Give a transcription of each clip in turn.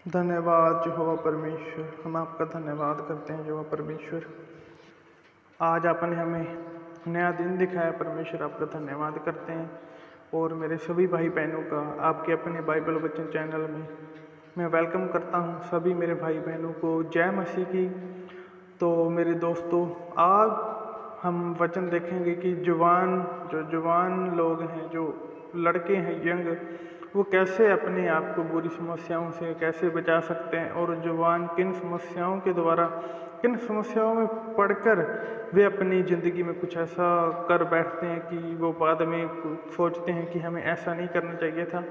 धन्यवाद यहोवा परमेश्वर, हम आपका धन्यवाद करते हैं यहोवा परमेश्वर। आज आपने हमें नया दिन दिखाया परमेश्वर, आपका धन्यवाद करते हैं। और मेरे सभी भाई बहनों का आपके अपने बाइबल वचन चैनल में मैं वेलकम करता हूं। सभी मेरे भाई बहनों को जय मसीह की। तो मेरे दोस्तों, आज हम वचन देखेंगे कि जवान लोग हैं, जो लड़के हैं यंग, वो कैसे अपने आप को बुरी समस्याओं से कैसे बचा सकते हैं, और जवान किन समस्याओं के द्वारा, किन समस्याओं में पढ़कर वे अपनी ज़िंदगी में कुछ ऐसा कर बैठते हैं कि वो बाद में सोचते हैं कि हमें ऐसा नहीं करना चाहिए था।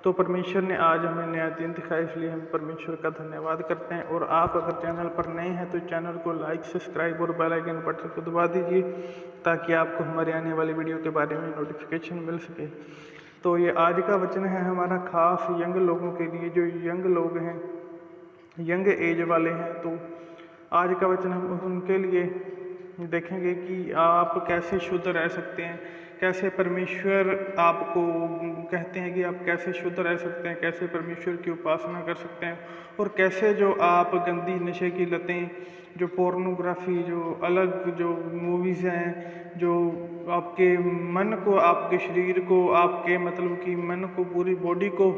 तो परमेश्वर ने आज हमें नया दिन दिखाया, इसलिए हम परमेश्वर का धन्यवाद करते हैं। और आप अगर चैनल पर नए हैं तो चैनल को लाइक, सब्सक्राइब और बेल आइकन बटन को दबा दीजिए, ताकि आपको हमारे आने वाली वीडियो के बारे में नोटिफिकेशन मिल सके। तो ये आज का वचन है हमारा खास यंग लोगों के लिए, जो यंग लोग हैं, यंग एज वाले हैं। तो आज का वचन हम उनके लिए देखेंगे कि आप कैसे शुद्ध रह सकते हैं, कैसे परमेश्वर आपको कहते हैं कि आप कैसे शुद्ध रह सकते हैं, कैसे परमेश्वर की उपासना कर सकते हैं, और कैसे जो आप गंदी नशे की लतें, जो पोर्नोग्राफी, जो अलग जो मूवीज़ हैं, जो आपके मन को, आपके शरीर को, आपके मतलब कि मन को, पूरी बॉडी को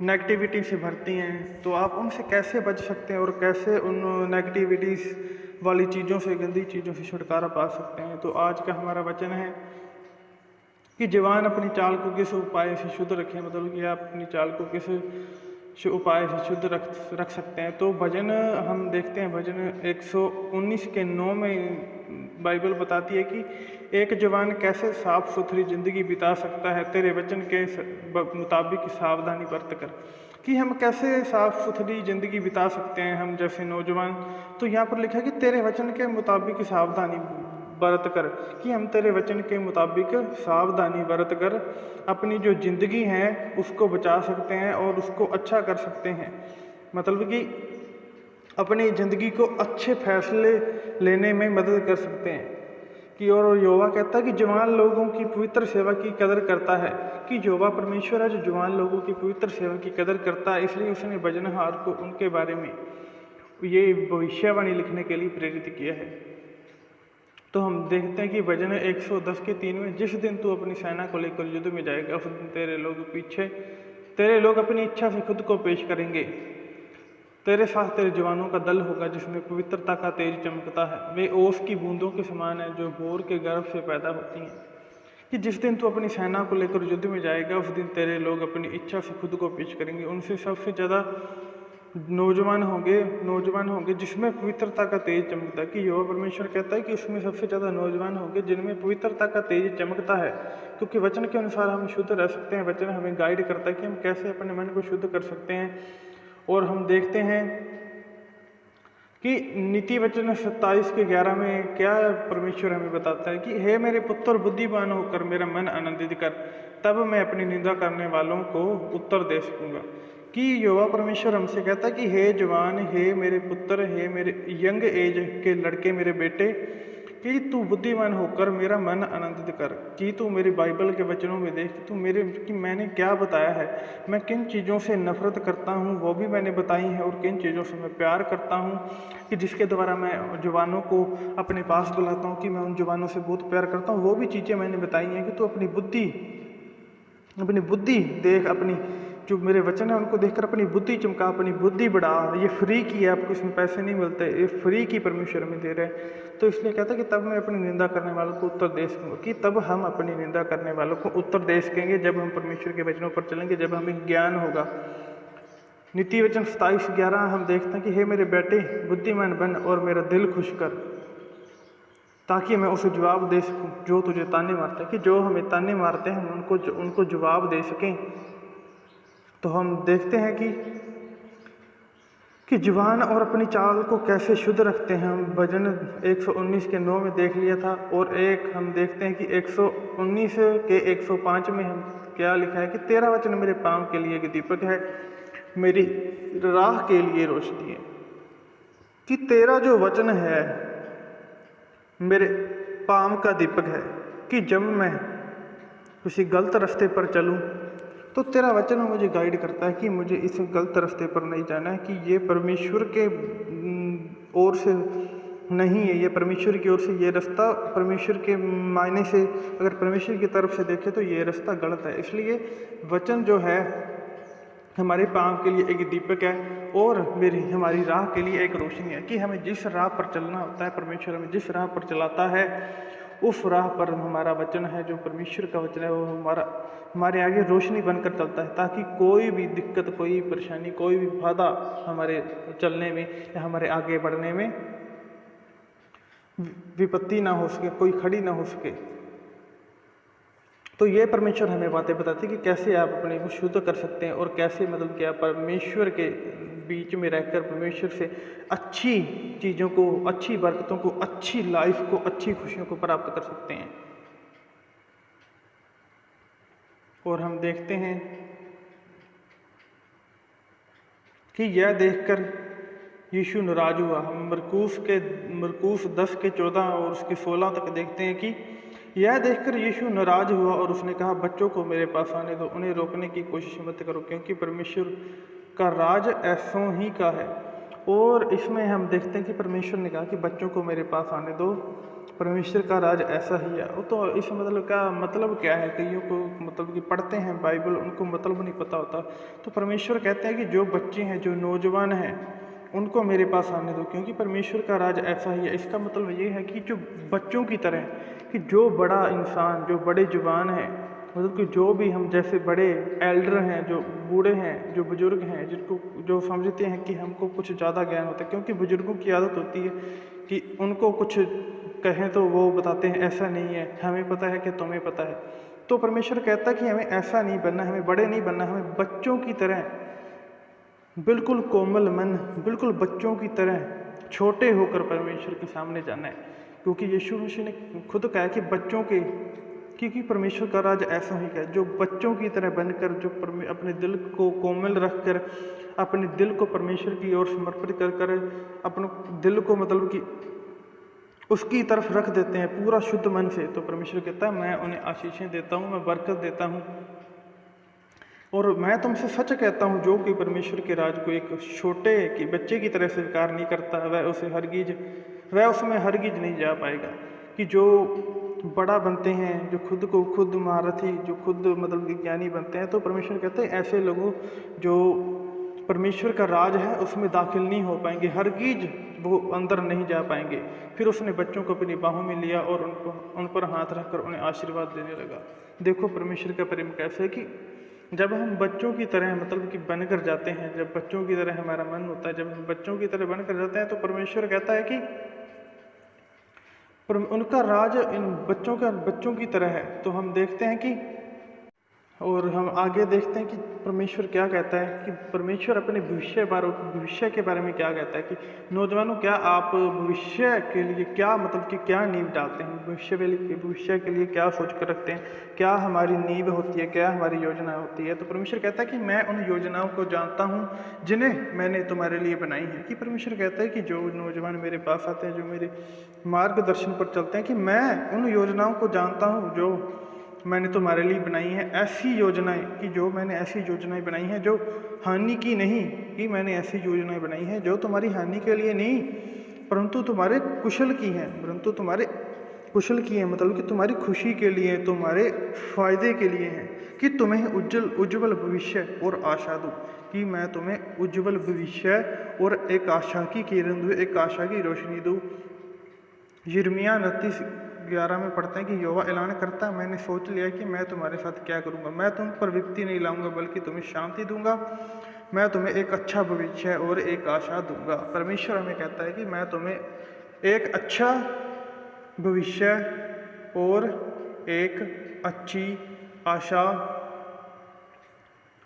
नेगेटिविटी से भरती हैं, तो आप उनसे कैसे बच सकते हैं और कैसे उन नेगेटिविटीज़ वाली चीज़ों से, गंदी चीज़ों से छुटकारा पा सकते हैं। तो आज का हमारा वचन है कि जवान अपनी चाल को किस उपाय से शुद्ध रखें, मतलब कि आप अपनी चाल को किस उपाय से शुद्ध रख सकते हैं। तो भजन हम देखते हैं, भजन 119 के 9 में बाइबल बताती है कि एक जवान कैसे साफ सुथरी ज़िंदगी बिता सकता है तेरे वचन के मुताबिक सावधानी बरत कर। कि हम कैसे साफ सुथरी ज़िंदगी बिता सकते हैं हम जैसे नौजवान। तो यहाँ पर लिखा है कि तेरे वचन के मुताबिक सावधानी बरत कर, कि हम तेरे वचन के मुताबिक सावधानी बरत कर अपनी जो ज़िंदगी है उसको बचा सकते हैं और उसको अच्छा कर सकते हैं। मतलब कि अपनी ज़िंदगी को अच्छे फैसले लेने में मदद कर सकते हैं। कि और यहोवा कहता है कि जवान लोगों की पवित्र सेवा की कदर करता है, कि यहोवा परमेश्वर है जो जवान लोगों की पवित्र सेवा की कदर करता है, इसलिए उसने भजनहार को उनके बारे में ये भविष्यवाणी लिखने के लिए प्रेरित किया है। तो हम देखते हैं कि भजन 110 के 3 में, जिस दिन तू अपनी सेना को लेकर युद्ध में जाएगा उस दिन तेरे लोग अपनी इच्छा से खुद को पेश करेंगे। तेरे साथ तेरे जवानों का दल होगा जिसमें पवित्रता का तेज चमकता है। वे ओस की बूंदों के समान है जो भोर के गर्भ से पैदा होती हैं। कि जिस दिन तू अपनी सेना को लेकर युद्ध में जाएगा उस दिन तेरे लोग अपनी इच्छा से खुद को पेश करेंगे। उनसे सबसे ज़्यादा नौजवान होंगे जिसमें पवित्रता का तेज चमकता है। कि यहोवा परमेश्वर कहता है कि उसमें सबसे ज़्यादा नौजवान होंगे जिनमें पवित्रता का तेज चमकता है, क्योंकि वचन के अनुसार हम शुद्ध रह सकते हैं। वचन हमें गाइड करता है कि हम कैसे अपने मन को शुद्ध कर सकते हैं। और हम देखते हैं कि नीति वचन 27 के 11 में क्या परमेश्वर हमें बताता है कि हे मेरे पुत्र, बुद्धिमान होकर मेरा मन आनंदित कर, तब मैं अपनी निंदा करने वालों को उत्तर दे सकूंगा। कि यहोवा परमेश्वर हमसे कहता है कि हे जवान, हे मेरे पुत्र, हे मेरे यंग एज के लड़के, मेरे बेटे, कि तू बुद्धिमान होकर मेरा मन आनंदित कर। कि तू मेरी बाइबल के वचनों में देख कि मैंने क्या बताया है, मैं किन चीज़ों से नफरत करता हूँ वो भी मैंने बताई है, और किन चीज़ों से मैं प्यार करता हूँ, कि जिसके द्वारा मैं जवानों को अपने पास बुलाता हूँ, कि मैं उन जवानों से बहुत प्यार करता हूँ, वो भी चीज़ें मैंने बताई हैं। कि तू अपनी बुद्धि देख, अपनी जो मेरे वचन है उनको देखकर अपनी बुद्धि चमका, अपनी बुद्धि बढ़ा। ये फ्री की है, आपको इसमें पैसे नहीं मिलते, ये फ्री की परमेश्वर में दे रहे हैं। तो इसलिए कहता है कि तब मैं अपनी निंदा करने वालों को उत्तर दे सकूँगा। कि तब हम अपनी निंदा करने वालों को उत्तर दे सकेंगे जब हम परमेश्वर के वचनों पर चलेंगे, जब हमें ज्ञान होगा। नीति वचन 27:11 हम देखते हैं कि हे मेरे बेटे, बुद्धिमान बन और मेरा दिल खुश कर, ताकि मैं उसे जवाब दे सकूं जो तुझे ताने मारते हैं। कि जो हमें ताने मारते हैं हम उनको जवाब दे सकें। तो हम देखते हैं कि जवान और अपनी चाल को कैसे शुद्ध रखते हैं। हम भजन 119 के 9 में देख लिया था, और एक हम देखते हैं कि 119 के 105 में हम क्या लिखा है कि तेरा वचन मेरे पाँव के लिए एक दीपक है, मेरी राह के लिए रोशनी है। कि तेरा जो वचन है मेरे पाँव का दीपक है, कि जब मैं किसी गलत रास्ते पर चलूं तो तेरा वचन मुझे गाइड करता है कि मुझे इस गलत रास्ते पर नहीं जाना है, कि ये परमेश्वर के ओर से नहीं है, ये परमेश्वर की ओर से ये रास्ता, परमेश्वर के मायने से अगर परमेश्वर की तरफ से देखें तो ये रास्ता गलत है। इसलिए वचन जो है हमारे पाँव के लिए एक दीपक है और हमारी राह के लिए एक रोशनी है, कि हमें जिस राह पर चलना होता है, परमेश्वर हमें जिस राह पर चलाता है, उस राह पर हमारा वचन है, जो परमेश्वर का वचन है, वो हमारे आगे रोशनी बनकर चलता है, ताकि कोई भी दिक्कत, कोई परेशानी, कोई भी बाधा हमारे चलने में या हमारे आगे बढ़ने में विपत्ति ना हो सके, कोई खड़ी ना हो सके। तो ये परमेश्वर हमें बातें बताती है कि कैसे आप अपने को शुद्ध कर सकते हैं और कैसे मतलब कि आप परमेश्वर के बीच में रहकर परमेश्वर से अच्छी चीज़ों को, अच्छी बरकतों को, अच्छी लाइफ को, अच्छी खुशियों को प्राप्त कर सकते हैं। और हम देखते हैं कि यह देखकर यीशु नाराज हुआ। हम मरकूस 10 के 14 और उसके 16 तक देखते हैं कि यह देखकर यीशु नाराज हुआ और उसने कहा, बच्चों को मेरे पास आने दो, उन्हें रोकने की कोशिश मत करो, क्योंकि परमेश्वर का राज ऐसों ही का है। और इसमें हम देखते हैं कि परमेश्वर ने कहा कि बच्चों को मेरे पास आने दो, परमेश्वर का राज ऐसा ही है। तो इस मतलब का मतलब क्या है, कईयों को मतलब कि पढ़ते हैं बाइबल, उनको मतलब नहीं पता होता। तो परमेश्वर कहते हैं कि जो बच्चे हैं, जो नौजवान हैं, उनको मेरे पास आने दो, क्योंकि परमेश्वर का राज ऐसा ही है। इसका मतलब ये है कि जो बच्चों की तरह, कि जो बड़ा इंसान, जो बड़े जवान हैं, मतलब कि जो भी हम जैसे बड़े एल्डर हैं, जो बूढ़े हैं, जो बुजुर्ग हैं, जिनको जो समझते हैं कि हमको कुछ ज़्यादा ज्ञान होता है, क्योंकि बुजुर्गों की आदत होती है कि उनको कुछ कहें तो वो बताते हैं ऐसा नहीं है, हमें पता है कि तुम्हें पता है। तो परमेश्वर कहता है कि हमें ऐसा नहीं बनना, हमें बड़े नहीं बनना, हमें बच्चों की तरह बिल्कुल कोमल मन, बिल्कुल बच्चों की तरह छोटे होकर परमेश्वर के सामने जाना है। क्योंकि यीशु मसीह ने खुद कहा कि बच्चों के, क्योंकि परमेश्वर का राज ऐसा ही है, जो बच्चों की तरह बनकर, जो अपने दिल को कोमल रखकर, अपने दिल को परमेश्वर की ओर समर्पित कर कर अपने दिल को मतलब कि उसकी तरफ रख देते हैं पूरा शुद्ध मन से। तो परमेश्वर कहता है, मैं उन्हें आशीषें देता हूँ, मैं बरकत देता हूँ। और मैं तुमसे सच कहता हूँ, जो कि परमेश्वर के राज को एक छोटे की बच्चे की तरह स्वीकार नहीं करता, वह उसमें हरगिज नहीं जा पाएगा। कि जो बड़ा बनते हैं, जो खुद को खुद महारथी, जो खुद मतलब कि ज्ञानी बनते हैं, तो परमेश्वर कहते हैं ऐसे लोगों जो परमेश्वर का राज है उसमें दाखिल नहीं हो पाएंगे, हरगिज वो अंदर नहीं जा पाएंगे। फिर उसने बच्चों को अपनी बाहों में लिया और उन पर हाथ रखकर उन्हें आशीर्वाद देने लगा। देखो परमेश्वर का प्रेम कैसे है, कि जब हम बच्चों की तरह मतलब कि बनकर जाते हैं, जब बच्चों की तरह हमारा मन होता है, जब हम बच्चों की तरह बनकर जाते हैं, तो परमेश्वर कहता है कि उनका राज इन बच्चों की तरह है। तो हम देखते हैं कि, और हम आगे देखते हैं कि परमेश्वर क्या कहता है, कि परमेश्वर अपने भविष्य के बारे में क्या कहता है, कि नौजवानों, क्या आप भविष्य के लिए क्या मतलब कि क्या नींव डालते हैं, भविष्य के लिए क्या सोच कर रखते हैं, क्या हमारी नींव होती है, क्या हमारी योजना होती है। तो परमेश्वर कहता है कि मैं उन योजनाओं को जानता हूँ जिन्हें मैंने तुम्हारे लिए बनाई है। कि परमेश्वर कहता है कि जो नौजवान मेरे पास आते हैं, जो मेरे मार्गदर्शन पर चलते हैं, कि मैं उन योजनाओं को जानता हूँ जो मैंने तुम्हारे लिए बनाई है। ऐसी योजनाएं, कि जो मैंने ऐसी योजनाएं बनाई हैं जो हानि की नहीं, कि मैंने ऐसी योजनाएं बनाई हैं जो तुम्हारी हानि के लिए नहीं, परंतु तुम्हारे कुशल की हैं, मतलब कि तुम्हारी खुशी के लिए, तुम्हारे फायदे के लिए हैं, कि तुम्हें उज्जवल भविष्य और आशा दूँ। कि मैं तुम्हें उज्जवल भविष्य और एक आशा की किरण दूँ, एक आशा की रोशनी दूँ। यिर्मयाह 29:11 में पढ़ते हैं कि यहोवा ऐलान करता है, मैंने सोच लिया कि मैं तुम्हारे साथ क्या करूँगा, मैं तुम पर विपत्ति नहीं लाऊंगा, बल्कि तुम्हें शांति दूंगा। मैं तुम्हें एक अच्छा भविष्य और एक आशा दूंगा। परमेश्वर हमें कहता है कि मैं तुम्हें एक अच्छा भविष्य और एक अच्छी आशा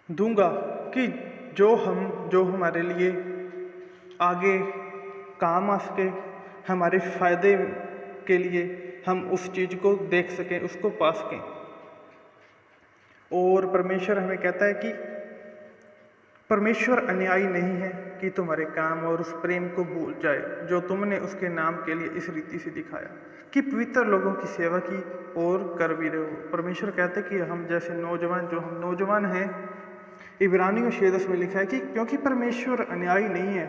दूंगा, कि जो हमारे लिए आगे काम आ सके, हमारे फायदे के लिए हम उस चीज़ को देख सकें, उसको पा सकें। और परमेश्वर हमें कहता है कि परमेश्वर अन्यायी नहीं है कि तुम्हारे काम और उस प्रेम को भूल जाए जो तुमने उसके नाम के लिए इस रीति से दिखाया कि पवित्र लोगों की सेवा की और कर भी रहे हो। परमेश्वर कहते हैं कि हम जैसे नौजवान, जो हम नौजवान हैं, इब्रानियों 6:10 में लिखा है कि क्योंकि परमेश्वर अन्यायी नहीं है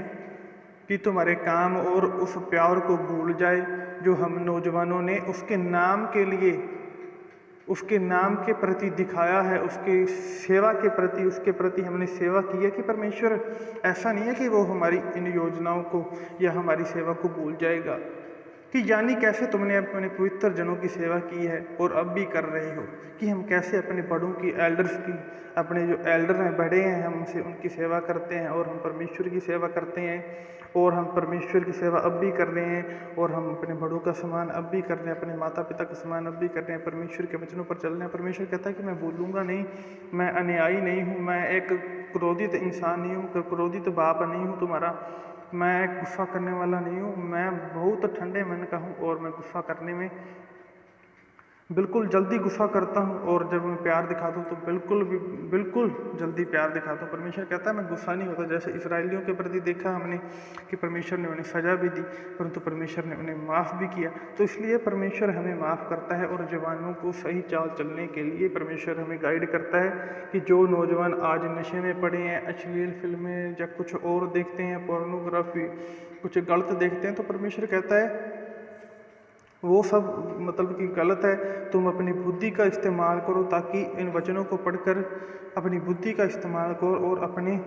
कि तुम्हारे काम और उस प्यार को भूल जाए जो हम नौजवानों ने उसके नाम के लिए, उसके नाम के प्रति दिखाया है, उसके सेवा के प्रति, उसके प्रति हमने सेवा की है। कि परमेश्वर ऐसा नहीं है कि वो हमारी इन योजनाओं को या हमारी सेवा को भूल जाएगा। कि यानी कैसे तुमने अपने पवित्र जनों की सेवा की है और अब भी कर रहे हो, कि हम कैसे अपने बड़ों की, एल्डर्स की, अपने जो एल्डर हैं, बड़े हैं, हम उनसे उनकी सेवा करते हैं और हम परमेश्वर की सेवा करते हैं और हम परमेश्वर की सेवा अब भी कर रहे हैं और हम अपने बड़ों का सम्मान अब भी कर रहे हैं, अपने माता पिता का सम्मान अब भी कर रहे हैं, परमेश्वर के वचनों पर चल रहे हैं। परमेश्वर कहता है कि मैं भूलूंगा नहीं, मैं अन्यायी नहीं हूँ, मैं एक क्रोधित इंसान नहीं हूँ, क्रोधित बाप नहीं हूँ तुम्हारा, मैं गुस्सा करने वाला नहीं हूँ, मैं बहुत ठंडे मन का हूँ और मैं गुस्सा करने में बिल्कुल जल्दी गुस्सा करता हूँ और जब मैं प्यार दिखाता हूँ तो बिल्कुल जल्दी प्यार दिखाता हूँ। परमेश्वर कहता है मैं गुस्सा नहीं होता। जैसे इस्राएलियों के प्रति देखा हमने कि परमेश्वर ने उन्हें सज़ा भी दी परंतु परमेश्वर ने उन्हें माफ़ भी किया। तो इसलिए परमेश्वर हमें माफ़ करता है और जवानों को सही चाल चलने के लिए परमेश्वर हमें गाइड करता है। कि जो नौजवान आज नशे में पड़े हैं, अश्लील फिल्में या कुछ और देखते हैं, पोर्नोग्राफी, कुछ गलत देखते हैं, तो परमेश्वर कहता है वो सब मतलब कि गलत है। तुम अपनी बुद्धि का इस्तेमाल करो ताकि इन वचनों को पढ़कर अपनी बुद्धि का इस्तेमाल करो और अपने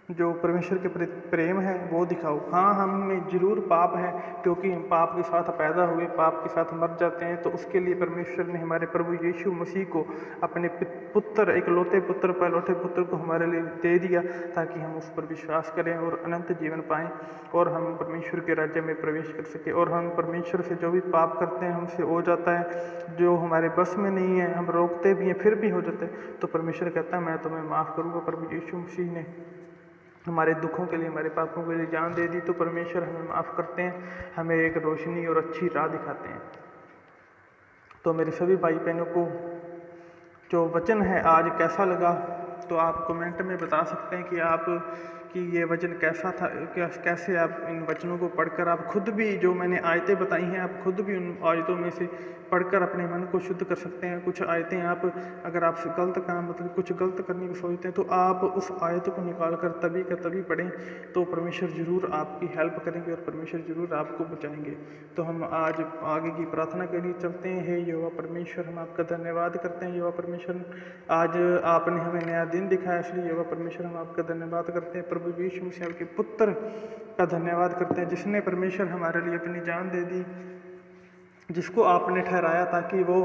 जो परमेश्वर के प्रति प्रेम है वो दिखाओ। हाँ, हम में जरूर पाप है क्योंकि हम पाप के साथ पैदा हुए, पाप के साथ मर जाते हैं। तो उसके लिए परमेश्वर ने हमारे प्रभु यीशु मसीह को अपने पुत्र, इकलौते पुत्र, पहलौठे पुत्र को हमारे लिए दे दिया ताकि हम उस पर विश्वास करें और अनंत जीवन पाएं और हम परमेश्वर के राज्य में प्रवेश कर सकें। और हम परमेश्वर से जो भी पाप करते हैं हमसे हो जाता है, जो हमारे बस में नहीं है, हम रोकते भी हैं फिर भी हो जाते हैं, तो परमेश्वर कहता है मैं तुम्हें माफ़ करूँगा। प्रभु यीशु मसीह ने हमारे दुखों के लिए, हमारे पापों के लिए जान दे दी, तो परमेश्वर हमें माफ़ करते हैं, हमें एक रोशनी और अच्छी राह दिखाते हैं। तो मेरे सभी भाई बहनों को जो वचन है आज कैसा लगा, तो आप कमेंट में बता सकते हैं कि ये वचन कैसा था, कैसे आप इन वचनों को पढ़कर आप खुद भी, जो मैंने आयतें बताई हैं, आप खुद भी उन आयतों में से पढ़कर अपने मन को शुद्ध कर सकते हैं। कुछ आयतें आप, अगर आप गलत काम, मतलब कुछ गलत करने की सोचते हैं, तो आप उस आयत को निकाल कर तभी का तभी पढ़ें, तो परमेश्वर जरूर आपकी हेल्प करेंगे और परमेश्वर जरूर आपको बचाएंगे। तो हम आज आगे की प्रार्थना के लिए चलते हैं। हे यहोवा परमेश्वर, हम आपका धन्यवाद करते हैं। यहोवा परमेश्वर, आज आपने हमें नया दिन दिखाया, इसलिए यहोवा परमेश्वर हम आपका धन्यवाद करते हैं। प्रभु यीशु मसीह आपके पुत्र का धन्यवाद करते हैं जिसने परमेश्वर हमारे लिए अपनी जान दे दी, जिसको आपने ठहराया ताकि वो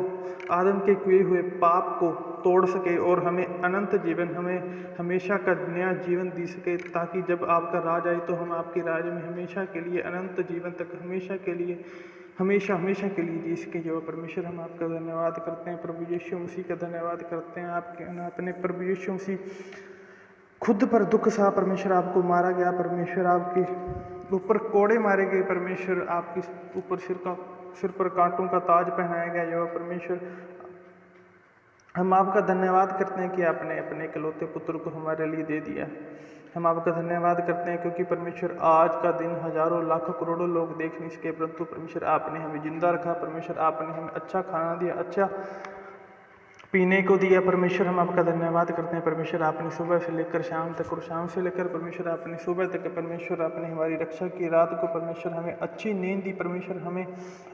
आदम के किए हुए पाप को तोड़ सके और हमें अनंत जीवन, हमें हमेशा का नया जीवन दे सके, ताकि जब आपका राज आए तो हम आपके राज में हमेशा के लिए, अनंत जीवन तक हमेशा के लिए, हमेशा हमेशा के लिए जी सके। जो परमेश्वर हम आपका धन्यवाद करते हैं, प्रभु यीशु मसीह का धन्यवाद करते हैं। आपके अपने प्रभु यीशु मसीह खुद पर दुख सहा, परमेश्वर आपको मारा गया, परमेश्वर आपके ऊपर कोड़े मारे गए, परमेश्वर आपके ऊपर सिर पर कांटों का ताज पहनाया गया। जो परमेश्वर हम आपका धन्यवाद करते हैं कि आपने अपने इकलौते पुत्र को हमारे लिए दे दिया। हम आपका धन्यवाद करते हैं क्योंकि परमेश्वर आज का दिन हजारों लाखों करोड़ों लोग देख नहीं सके, परंतु परमेश्वर आपने हमें जिंदा रखा। परमेश्वर आपने हमें अच्छा खाना दिया, अच्छा पीने को दिया। परमेश्वर हम आपका धन्यवाद करते हैं। परमेश्वर आपने सुबह से लेकर शाम तक और शाम से लेकर परमेश्वर आपने सुबह तक, परमेश्वर आपने हमारी रक्षा की। रात को परमेश्वर हमें अच्छी नींद दी, परमेश्वर हमें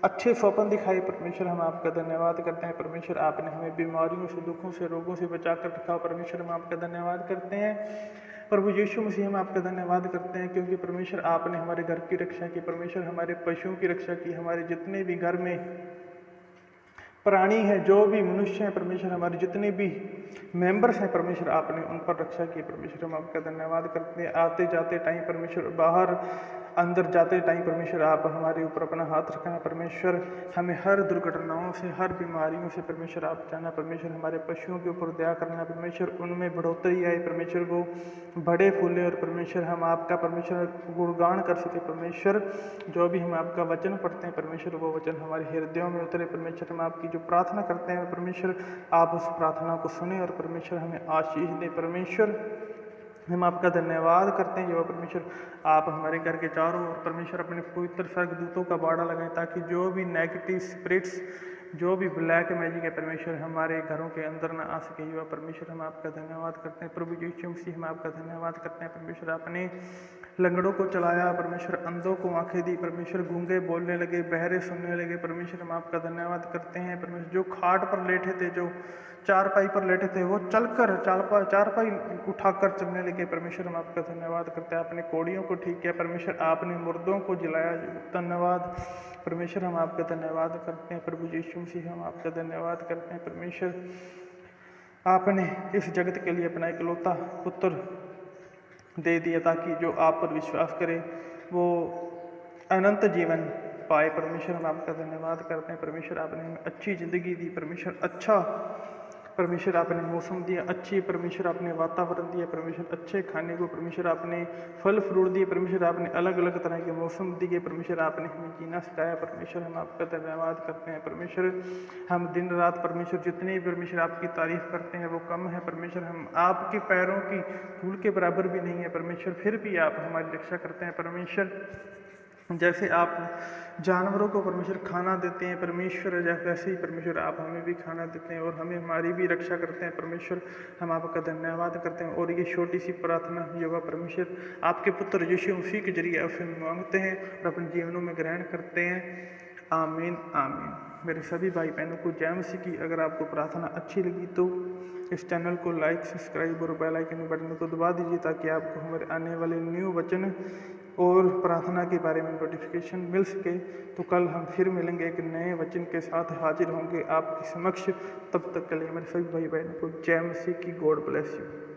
अच्छे स्वप्न दिखाए। परमेश्वर हम आपका धन्यवाद करते हैं। परमेश्वर आपने हमें बीमारियों से, दुखों से, रोगों से बचा कर रखा। परमेश्वर हम आपका धन्यवाद करते हैं। प्रभु यीशु मसीह हम आपका धन्यवाद करते हैं क्योंकि परमेश्वर आपने हमारे घर की रक्षा की, परमेश्वर हमारे पशुओं की रक्षा की, हमारे जितने भी घर में प्राणी है, जो भी मनुष्य हैं, परमेश्वर हमारे जितने भी मेंबर्स हैं, परमेश्वर आपने उन पर रक्षा की। परमेश्वर हम आपका धन्यवाद करते हैं। आते जाते टाइम परमेश्वर, बाहर अंदर जाते टाइम परमेश्वर आप हमारे ऊपर अपना हाथ रखना। परमेश्वर हमें हर दुर्घटनाओं से, हर बीमारियों से परमेश्वर आप बचाना। परमेश्वर हमारे पशुओं के ऊपर दया करना, परमेश्वर उनमें बढ़ोतरी आए, परमेश्वर वो बड़े फूले और परमेश्वर हम आपका, परमेश्वर गुणगान कर सके। परमेश्वर जो भी हम आपका वचन पढ़ते हैं, परमेश्वर वो वचन हमारे हृदयों में उतरे। परमेश्वर हम आपकी जो प्रार्थना करते हैं, परमेश्वर आप उस प्रार्थना को सुने और परमेश्वर हमें आशीष दे। परमेश्वर हम आपका धन्यवाद करते हैं। जो परमेश्वर आप हमारे घर के चारों ओर परमेश्वर अपने पवित्र स्वर्गदूतों का बाड़ा लगाएं, ताकि जो भी नेगेटिव स्पिरिट्स, जो भी ब्लैक मैजिक है परमेश्वर, हमारे घरों के अंदर ना आ सके। जो परमेश्वर हम आपका धन्यवाद करते हैं। प्रभु यीशु मसीह हम आपका धन्यवाद करते हैं। परमेश्वर आपने लंगड़ों को चलाया, परमेश्वर अंधों को आंखें दी, परमेश्वर गूंगे बोलने लगे, बहरे सुनने लगे। परमेश्वर हम आपका धन्यवाद करते हैं। परमेश्वर जो खाट पर लेटे थे, जो चारपाई पर लेटे थे, वो चलकर चारपाई उठाकर चलने लगे। परमेश्वर हम आपका धन्यवाद करते हैं। आपने कोड़ियों को ठीक किया, परमेश्वर आपने मुर्दों को जिलाया। धन्यवाद परमेश्वर हम आपका धन्यवाद करते हैं। प्रभु यीशु मसीह हम आपका धन्यवाद करते हैं। परमेश्वर आपने इस जगत के लिए अपना इकलौता पुत्र दे दिया, ताकि जो आप पर विश्वास करे वो अनंत जीवन पाए। परमेश्वर हम आपका धन्यवाद करते हैं। परमेश्वर आपने हमें अच्छी ज़िंदगी दी, परमेश्वर आपने मौसम दिया अच्छी, परमेश्वर आपने वातावरण दिया, परमेश्वर अच्छे खाने को, परमेश्वर आपने फल फ्रूट दिए, परमेश्वर आपने अलग अलग तरह के मौसम दिए, परमेश्वर आपने हमें जीना सिखाया। परमेश्वर हम आपका धन्यवाद करते हैं। परमेश्वर हम दिन रात परमेश्वर जितने भी परमेश्वर आपकी तारीफ करते हैं वो कम है। परमेश्वर हम आपके पैरों की धूल के बराबर भी नहीं है परमेश्वर, फिर भी आप हमारी रक्षा करते हैं। परमेश्वर जैसे आप जानवरों को परमेश्वर खाना देते हैं परमेश्वर, वैसे ही परमेश्वर आप हमें भी खाना देते हैं और हमें हमारी भी रक्षा करते हैं। परमेश्वर हम आपका धन्यवाद करते हैं। और ये छोटी सी प्रार्थना योगा परमेश्वर आपके पुत्र यीशु मसीह के जरिए आपसे मांगते हैं और अपने जीवनों में ग्रहण करते हैं। आमीन आमीन। मेरे सभी भाई बहनों को जय मसीह की। अगर आपको प्रार्थना अच्छी लगी तो इस चैनल को लाइक, सब्सक्राइब और बेल आइकन बटन को दबा दीजिए, ताकि आपको हमारे आने वाले न्यू वचन और प्रार्थना के बारे में नोटिफिकेशन मिल सके। तो कल हम फिर मिलेंगे एक नए वचन के साथ, हाजिर होंगे आपके समक्ष। तब तक के लिए मेरे सभी भाई बहनों को जय मसीह की। God bless you.